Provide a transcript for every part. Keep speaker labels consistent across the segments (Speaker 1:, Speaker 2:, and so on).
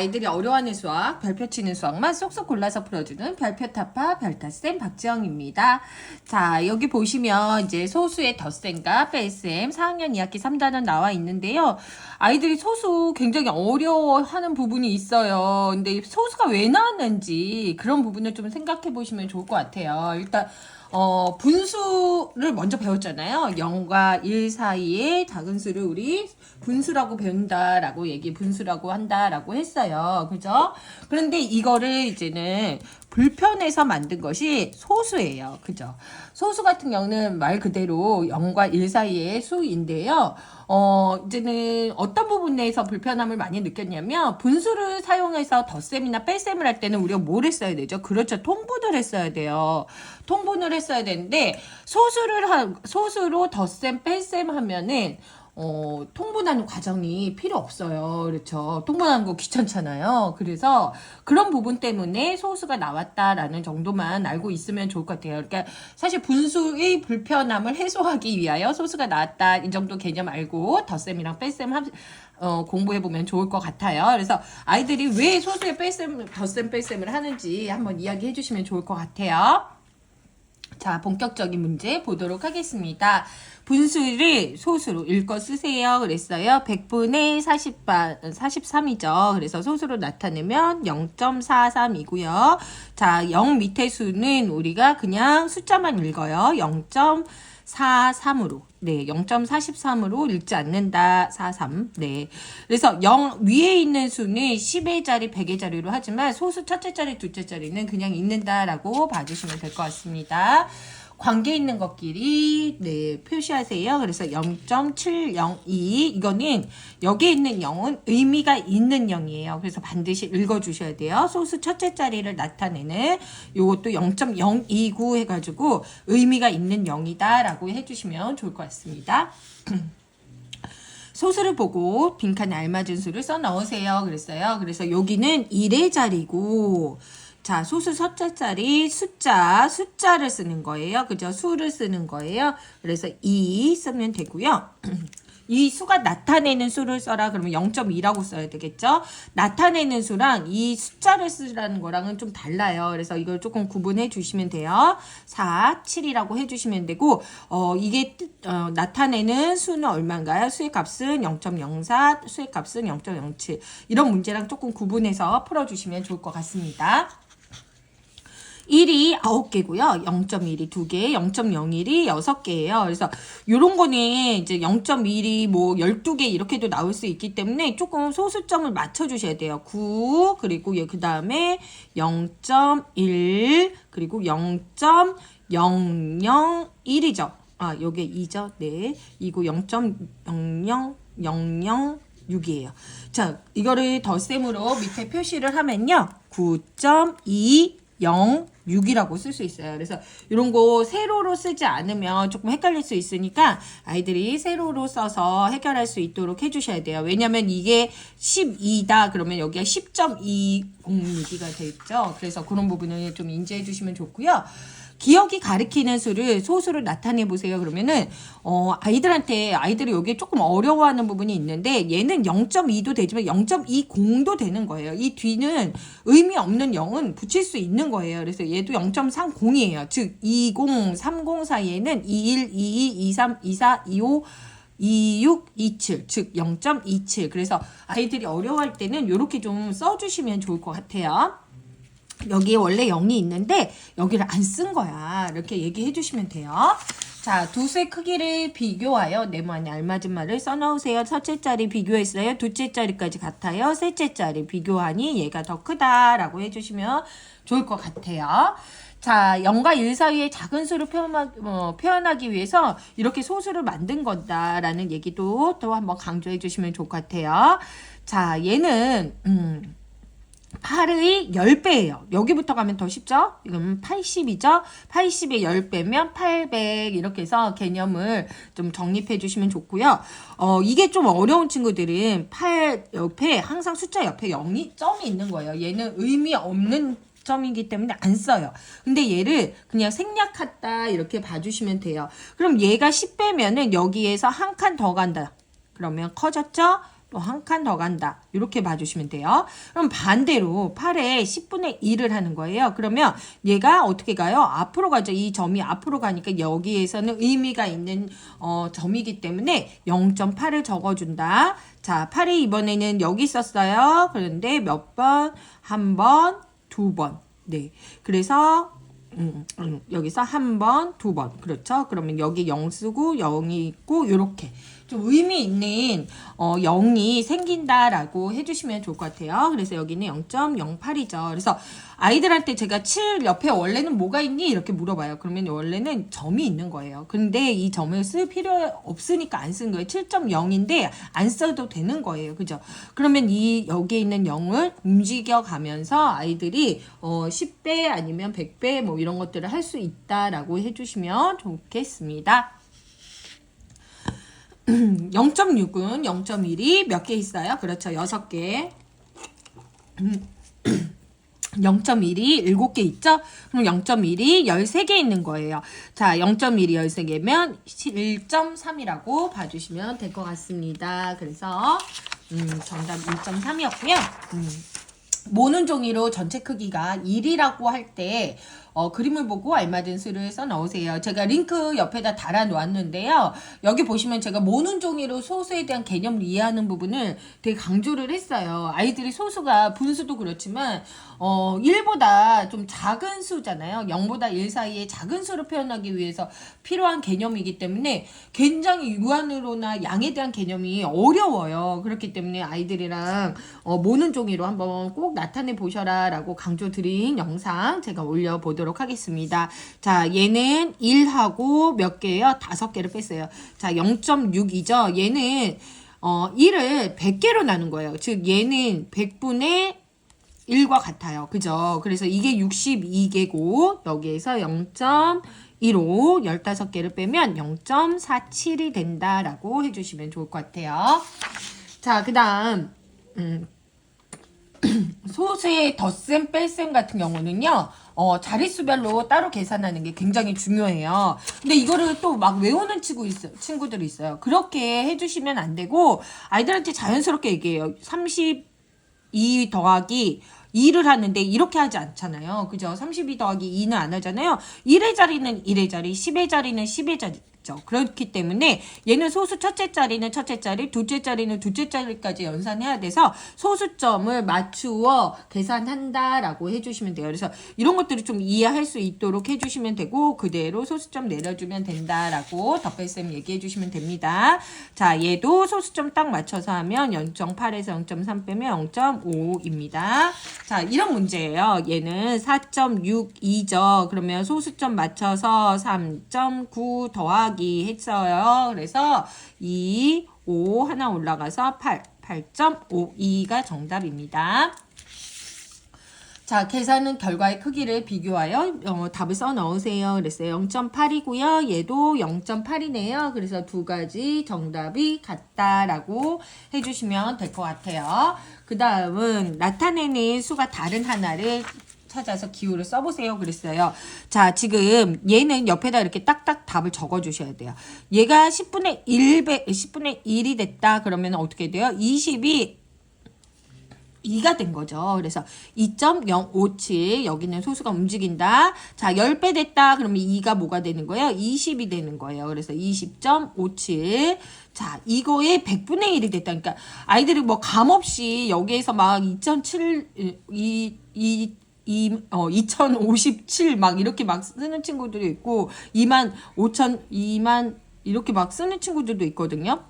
Speaker 1: 아이들이 어려워하는 수학, 별표 치는 수학만 쏙쏙 골라서 풀어주는 별표 타파 별타쌤 박지영입니다. 자, 여기 보시면 이제 소수의 덧셈과 뺄셈 4학년 2학기 3단원 나와 있는데요. 아이들이 소수 굉장히 어려워하는 부분이 있어요. 근데 소수가 왜 나왔는지 그런 부분을 좀 생각해 보시면 좋을 것 같아요. 일단 분수를 먼저 배웠잖아요. 0과 1 사이의 작은 수를 우리 분수라고 배운다라고 분수라고 한다라고 했어요. 그죠? 그런데 이거를 이제는 불편해서 만든 것이 소수예요. 그죠? 소수 같은 경우는 말 그대로 0과 1 사이의 수인데요. 이제는 어떤 부분에서 불편함을 많이 느꼈냐면 분수를 사용해서 덧셈이나 뺄셈을 할 때는 우리가 뭘 했어야 되죠? 그렇죠. 통분을 했어야 돼요. 통분을 했어야 되는데 소수로 덧셈 뺄셈 하면은 통분하는 과정이 필요 없어요. 그렇죠. 통분하는 거 귀찮잖아요. 그래서 그런 부분 때문에 소수가 나왔다라는 정도만 알고 있으면 좋을 것 같아요. 그러니까 사실 분수의 불편함을 해소하기 위하여 소수가 나왔다 이 정도 개념 알고 덧셈이랑 뺄셈 공부해보면 좋을 것 같아요. 그래서 아이들이 왜 소수의 덧셈 뺄셈을 하는지 한번 이야기해 주시면 좋을 것 같아요. 자, 본격적인 문제 보도록 하겠습니다. 분수를 소수로 읽어 쓰세요. 그랬어요. 100분의 43이죠. 그래서 소수로 나타내면 0.43이고요. 자, 0 밑에 수는 우리가 그냥 숫자만 읽어요. 0.43으로. 네, 0.43으로 읽지 않는다. 43. 네. 그래서 0 위에 있는 수는 10의 자리, 100의 자리로 하지만 소수 첫째 자리, 둘째 자리는 그냥 읽는다라고 봐주시면 될 것 같습니다. 관계 있는 것끼리 네, 표시하세요. 그래서 0.702 이거는 여기에 있는 0은 의미가 있는 0이에요. 그래서 반드시 읽어주셔야 돼요. 소수 첫째 자리를 나타내는 요것도 0.029 해가지고 의미가 있는 0이다 라고 해주시면 좋을 것 같습니다. 소수를 보고 빈칸에 알맞은 수를 써 넣으세요. 그랬어요. 그래서 여기는 1의 자리고 자, 소수 첫째 자리 숫자를 쓰는 거예요. 그죠? 수를 쓰는 거예요. 그래서 2 쓰면 되고요. 이 수가 나타내는 수를 써라. 그러면 0.2라고 써야 되겠죠? 나타내는 수랑 이 숫자를 쓰라는 거랑은 좀 달라요. 그래서 이걸 조금 구분해 주시면 돼요. 4, 7이라고 해주시면 되고 이게 나타내는 수는 얼마인가요? 수의 값은 0.04, 수의 값은 0.07 이런 문제랑 조금 구분해서 풀어주시면 좋을 것 같습니다. 1이 9개고요. 0.1이 2개, 0.01이 6개예요. 그래서 요런 거는 이제 0.1이 뭐 12개 이렇게도 나올 수 있기 때문에 조금 소수점을 맞춰 주셔야 돼요. 9 그리고 그다음에 0.1 그리고 0.001이죠. 아, 요게 2죠. 네. 이거 0.00006이에요. 자, 이거를 덧셈으로 밑에 표시를 하면요. 9.206이라고 쓸 수 있어요. 그래서 이런 거 세로로 쓰지 않으면 조금 헷갈릴 수 있으니까 아이들이 세로로 써서 해결할 수 있도록 해주셔야 돼요. 왜냐면 이게 12다 그러면 여기가 10.206이가 되겠죠. 그래서 그런 부분을 좀 인지해 주시면 좋고요. 기억이 가리키는 수를 소수로 나타내 보세요. 그러면은 아이들이 여기에 조금 어려워하는 부분이 있는데 얘는 0.2도 되지만 0.20도 되는 거예요. 이 뒤는 의미 없는 0은 붙일 수 있는 거예요. 그래서 얘도 0.30이에요. 즉 20, 30 사이에는 21, 22, 23, 24, 25 26, 27, 즉 0.27. 그래서 아이들이 어려워할 때는 이렇게 좀 써주시면 좋을 것 같아요. 여기에 원래 0이 있는데 여기를 안 쓴 거야. 이렇게 얘기해 주시면 돼요. 자, 두 수의 크기를 비교하여 네모안에 알맞은 말을 써놓으세요. 첫째 자리 비교했어요. 둘째 자리까지 같아요. 셋째 자리 비교하니 얘가 더 크다라고 해주시면 좋을 것 같아요. 자, 0과 1 사이의 작은 수를 표현하기 위해서 이렇게 소수를 만든 거다라는 얘기도 또 한번 강조해 주시면 좋을 것 같아요. 자, 얘는 8의 10배예요. 여기부터 가면 더 쉽죠? 이건 80이죠? 80의 10배면 800 이렇게 해서 개념을 좀 정립해 주시면 좋고요. 이게 좀 어려운 친구들은 8 옆에 항상 숫자 옆에 0이 점이 있는 거예요. 얘는 의미 없는 점이기 때문에 안 써요. 근데 얘를 그냥 생략했다 이렇게 봐주시면 돼요. 그럼 얘가 10배면은 여기에서 한 칸 더 간다. 그러면 커졌죠? 또 한 칸 더 간다. 이렇게 봐주시면 돼요. 그럼 반대로 8에 10분의 1을 하는 거예요. 그러면 얘가 어떻게 가요? 앞으로 가죠. 이 점이 앞으로 가니까 여기에서는 의미가 있는 점이기 때문에 0.8을 적어준다. 자, 8이 이번에는 여기 있었어요. 그런데 몇 번? 한 번, 두 번. 네. 그래서 여기서 한 번, 두 번. 그렇죠? 그러면 여기 0 쓰고 0이 있고 요렇게 좀 의미 있는 0이 생긴다라고 해주시면 좋을 것 같아요. 그래서 여기는 0.08이죠. 그래서 아이들한테 제가 7 옆에 원래는 뭐가 있니? 이렇게 물어봐요. 그러면 원래는 점이 있는 거예요. 근데 이 점을 쓸 필요 없으니까 안 쓴 거예요. 7.0인데 안 써도 되는 거예요. 그죠? 그러면 이 여기에 있는 0을 움직여 가면서 아이들이 10배 아니면 100배 뭐 이런 것들을 할 수 있다라고 해주시면 좋겠습니다. 0.6은 0.1이 몇 개 있어요? 그렇죠. 6개. 0.1이 7개 있죠? 그럼 0.1이 13개 있는 거예요. 자, 0.1이 13개면 1.3이라고 봐주시면 될 것 같습니다. 그래서 정답 1.3이었고요. 모는 종이로 전체 크기가 1이라고 할 때 그림을 보고 알맞은 수를 써 넣으세요. 제가 링크 옆에다 달아 놓았는데요. 여기 보시면 제가 모는 종이로 소수에 대한 개념을 이해하는 부분을 되게 강조를 했어요. 아이들이 소수가 분수도 그렇지만 1보다 좀 작은 수잖아요. 0보다 1 사이의 작은 수를 표현하기 위해서 필요한 개념이기 때문에 굉장히 유한으로나 양에 대한 개념이 어려워요. 그렇기 때문에 아이들이랑 모는 종이로 한번 꼭 나타내 보셔라 라고 강조 드린 영상 제가 올려보도록 하겠습니다. 자, 얘는 1하고 몇 개예요? 5개를 뺐어요. 자, 0.6이죠. 얘는 1을 100개로 나눈 거예요. 즉 얘는 100분의 1과 같아요. 그죠? 그래서 이게 62개고 여기에서 0.15 15개를 빼면 0.47이 된다라고 해주시면 좋을 것 같아요. 자, 그 다음 소수의 덧셈, 뺄셈 같은 경우는요. 자릿수별로 따로 계산하는 게 굉장히 중요해요. 근데 이거를 또 막 외우는 친구들이 있어요. 그렇게 해주시면 안 되고 아이들한테 자연스럽게 얘기해요. 32 더하기 2를 하는데 이렇게 하지 않잖아요. 그죠? 32 더하기 2는 안 하잖아요. 1의 자리는 1의 자리, 10의 자리는 10의 자리. 그렇기 때문에 얘는 소수 첫째 자리는 첫째 자리, 둘째 자리는 둘째 자리까지 연산해야 돼서 소수점을 맞추어 계산한다라고 해주시면 돼요. 그래서 이런 것들을 좀 이해할 수 있도록 해주시면 되고 그대로 소수점 내려주면 된다라고 덧뺄셈 얘기해 주시면 됩니다. 자, 얘도 소수점 딱 맞춰서 하면 0.8에서 0.3 빼면 0.5입니다. 자, 이런 문제예요. 얘는 4.62죠. 그러면 소수점 맞춰서 3.9 더하기 했어요. 그래서 2, 5 하나 올라가서 8.52가 정답입니다. 자, 계산은 결과의 크기를 비교하여 답을 써 넣으세요. 그랬어요. 0.8이고요. 얘도 0.8이네요. 그래서 두 가지 정답이 같다라고 해주시면 될 것 같아요. 그 다음은 나타내는 수가 다른 하나를 찾아서 기호를 써보세요. 그랬어요. 자, 지금 얘는 옆에다 이렇게 딱딱 답을 적어주셔야 돼요. 얘가 10분의 1이 됐다. 그러면 어떻게 돼요? 20이 2가 된 거죠. 그래서 2.057 여기는 소수가 움직인다. 자, 10배 됐다. 그러면 2가 뭐가 되는 거예요? 20이 되는 거예요. 그래서 20.57. 자, 이거에 100분의 1이 됐다. 그러니까 아이들이 뭐 감없이 여기에서 막 2057 막 이렇게 막 쓰는 친구들이 있고 2만 이렇게 막 쓰는 친구들도 있거든요.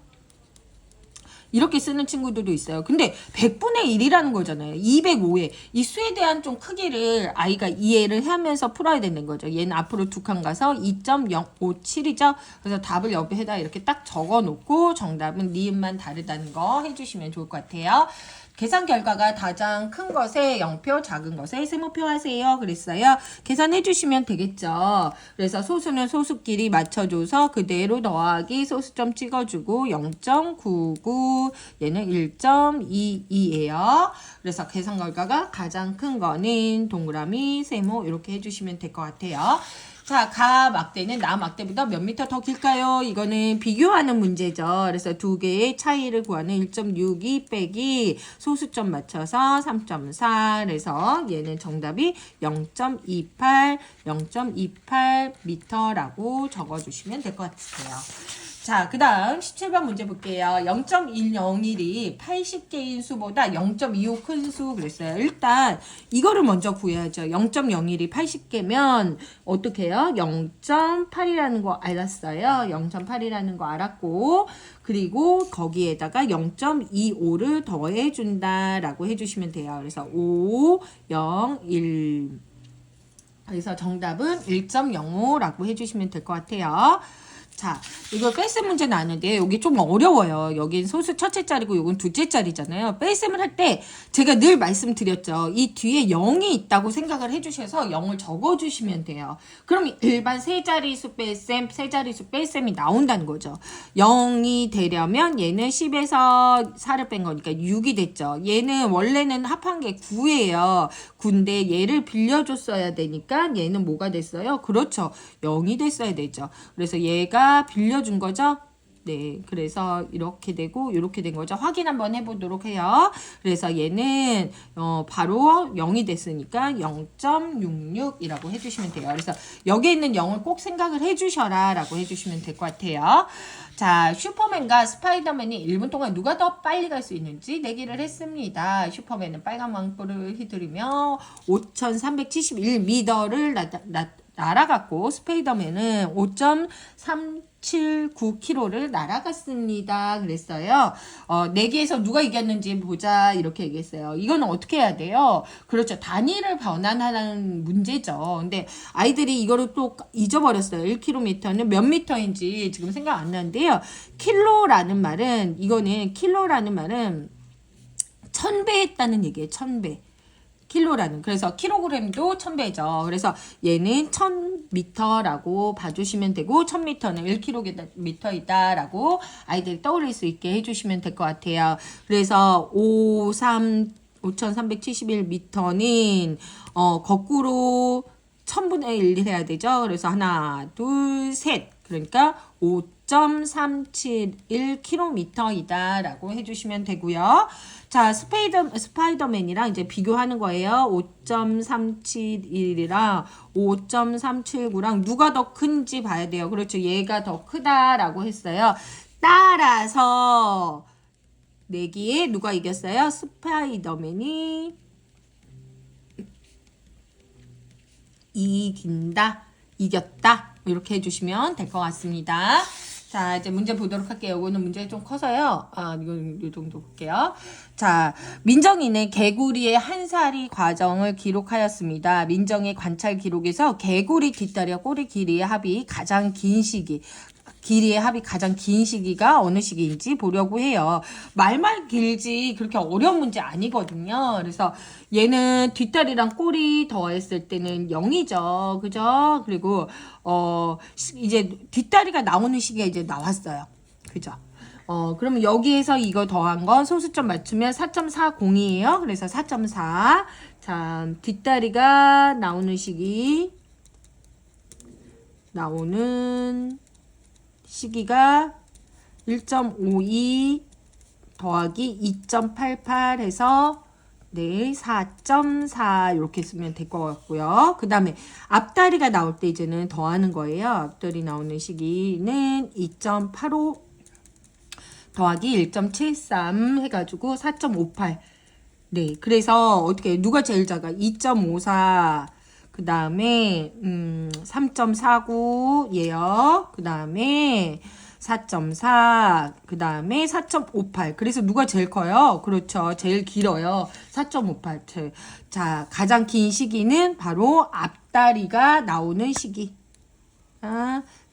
Speaker 1: 이렇게 쓰는 친구들도 있어요. 근데 100분의 1이라는 거잖아요. 205에 이 수에 대한 좀 크기를 아이가 이해를 하면서 풀어야 되는 거죠. 얘는 앞으로 두 칸 가서 2.057이죠. 그래서 답을 옆에다 이렇게 딱 적어놓고 정답은 니은만 다르다는 거 해주시면 좋을 것 같아요. 계산 결과가 가장 큰 것에 0표, 작은 것에 세모표 하세요. 그랬어요. 계산해 주시면 되겠죠. 그래서 소수는 소수끼리 맞춰줘서 그대로 더하기 소수점 찍어주고 0.99 얘는 1.22예요. 그래서 계산 결과가 가장 큰 거는 동그라미, 세모 이렇게 해주시면 될 것 같아요. 자, 가 막대는 나 막대보다 몇 미터 더 길까요? 이거는 비교하는 문제죠. 그래서 두 개의 차이를 구하는 1.62 빼기 소수점 맞춰서 3.4. 그래서 얘는 정답이 0.28 미터라고 적어주시면 될 것 같아요. 자, 그 다음 17번 문제 볼게요. 0.101이 80개인 수보다 0.25 큰 수 그랬어요. 일단 이거를 먼저 구해야죠. 0.01이 80개면 어떻게 해요? 0.8이라는 거 알았어요. 0.8이라는 거 알았고 그리고 거기에다가 0.25를 더해준다라고 해주시면 돼요. 그래서 5, 0, 1 그래서 정답은 1.05라고 해주시면 될 것 같아요. 자, 이거 뺄셈 문제 나왔는데 여기 좀 어려워요. 여긴 소수 첫째 자리고 이건 둘째 자리잖아요. 뺄셈을 할 때 제가 늘 말씀드렸죠. 이 뒤에 0이 있다고 생각을 해주셔서 0을 적어주시면 돼요. 그럼 일반 세 자리수 뺄셈, 세 자리수 뺄셈이 나온다는 거죠. 0이 되려면 얘는 10에서 4를 뺀 거니까 6이 됐죠. 얘는 원래는 합한 게 9예요. 9인데 얘를 빌려줬어야 되니까 얘는 뭐가 됐어요? 그렇죠. 0이 됐어야 되죠. 그래서 얘가 빌려준 거죠. 네, 그래서 이렇게 되고 이렇게 된 거죠. 확인 한번 해보도록 해요. 그래서 얘는 바로 0이 됐으니까 0.66이라고 해주시면 돼요. 그래서 여기에 있는 0을 꼭 생각을 해주셔라 라고 해주시면 될 것 같아요. 자, 슈퍼맨과 스파이더맨이 1분 동안 누가 더 빨리 갈 수 있는지 내기를 했습니다. 슈퍼맨은 빨간 망토를 휘두르며 5,371m를 날아갔고 스파이더맨은 5.379km를 날아갔습니다. 그랬어요. 내기에서 누가 이겼는지 보자 이렇게 얘기했어요. 이거는 어떻게 해야 돼요? 그렇죠. 단위를 변환하는 문제죠. 근데 아이들이 이거를 또 잊어버렸어요. 1km는 몇 미터인지 지금 생각 안 나는데요. 킬로라는 말은 1000배 했다는 얘기예요. 1000배. 킬로라는 그래서 킬로그램도 1000배죠. 그래서 얘는 1000m라고 봐주시면 되고 1000m는 1km이다 라고 아이들이 떠올릴 수 있게 해주시면 될 것 같아요. 그래서 5371m는 거꾸로 1000분의 1 해야 되죠. 그래서 하나 둘 셋 그러니까 5.371km이다 라고 해주시면 되고요. 자, 스파이더맨이랑 이제 비교하는 거예요. 5.371이랑 5.379랑 누가 더 큰지 봐야 돼요. 그렇죠. 얘가 더 크다라고 했어요. 따라서 내기에 누가 이겼어요? 스파이더맨이 이겼다. 이렇게 해주시면 될 것 같습니다. 자, 이제 문제 보도록 할게요. 이거는 문제가 좀 커서요. 이건 이 정도 볼게요. 자, 민정이는 개구리의 한 살이 과정을 기록하였습니다. 민정의 관찰 기록에서 개구리 뒷다리와 꼬리 길이의 합이 가장 긴 시기가 어느 시기인지 보려고 해요. 말만 길지 그렇게 어려운 문제 아니거든요. 그래서 얘는 뒷다리랑 꼬리 더했을 때는 0이죠. 그죠? 그리고 이제 뒷다리가 나오는 시기가 이제 나왔어요. 그죠? 그러면 여기에서 이거 더한 건 소수점 맞추면 4.40이에요. 그래서 4.4. 자, 뒷다리가 나오는 시기가 1.52 더하기 2.88 해서 네, 4.4 이렇게 쓰면 될 것 같고요. 그 다음에 앞다리가 나올 때 이제는 더하는 거예요. 앞다리 나오는 시기는 2.85 더하기 1.73 해가지고 4.58. 네, 그래서 어떻게 누가 제일 작아? 2.54 그 다음에 3.49 얘요. 그 다음에 4.4 그 다음에 4.58 그래서 누가 제일 커요? 그렇죠. 제일 길어요. 4.58 자, 가장 긴 시기는 바로 앞다리가 나오는 시기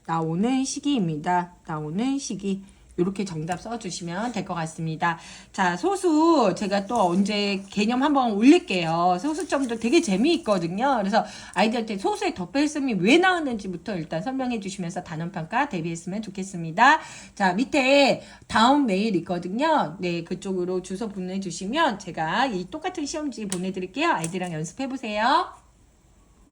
Speaker 1: 나오는 시기입니다. 나오는 시기 이렇게 정답 써주시면 될 것 같습니다. 자, 소수 제가 또 언제 개념 한번 올릴게요. 소수점도 되게 재미있거든요. 그래서 아이들한테 소수의 덧뺄셈이 왜 나왔는지부터 일단 설명해 주시면서 단원평가 대비했으면 좋겠습니다. 자, 밑에 다음 메일 있거든요. 네, 그쪽으로 주소 보내주시면 제가 이 똑같은 시험지 보내드릴게요. 아이들이랑 연습해 보세요.